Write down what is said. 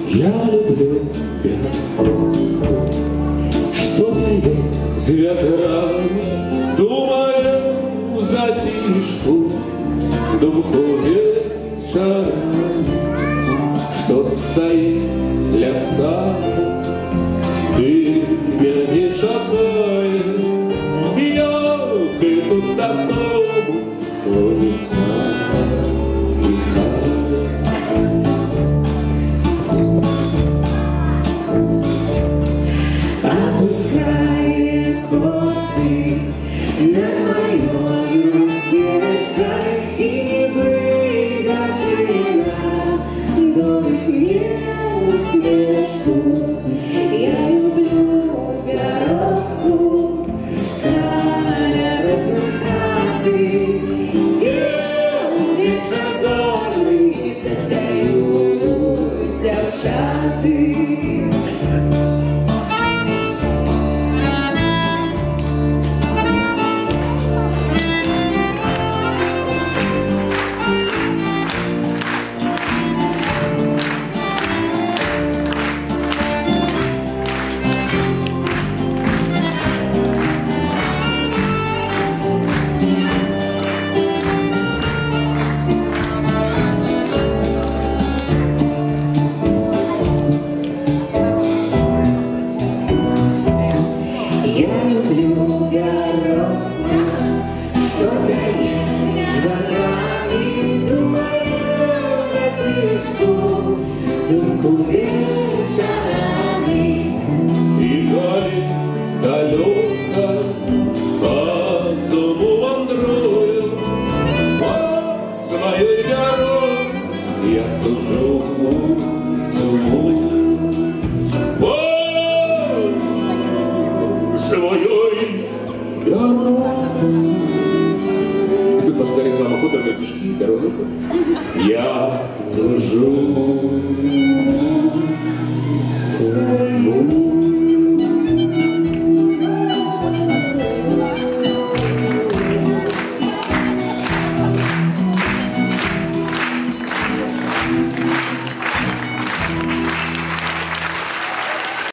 Я люблю тебя просто, что мои ветрами, думаю, затишу душу вечерами, что стоит лесами, ты меня не шагай, ты тут такому улица опуская косы на мою съезжай и выдержи думать мне усмешку. Я люблю горосу, колеры хаты, дел вечер зорный задают девчаты. Я люблю горосу, что горит за нами, думаю, затишку, думку вечерами. И горит далеко, по дому вандрую, по своей горосе я тужу свой. Своей дорогой. И тут пошла реклама хуторной кишки, дорога. Я тужу свою.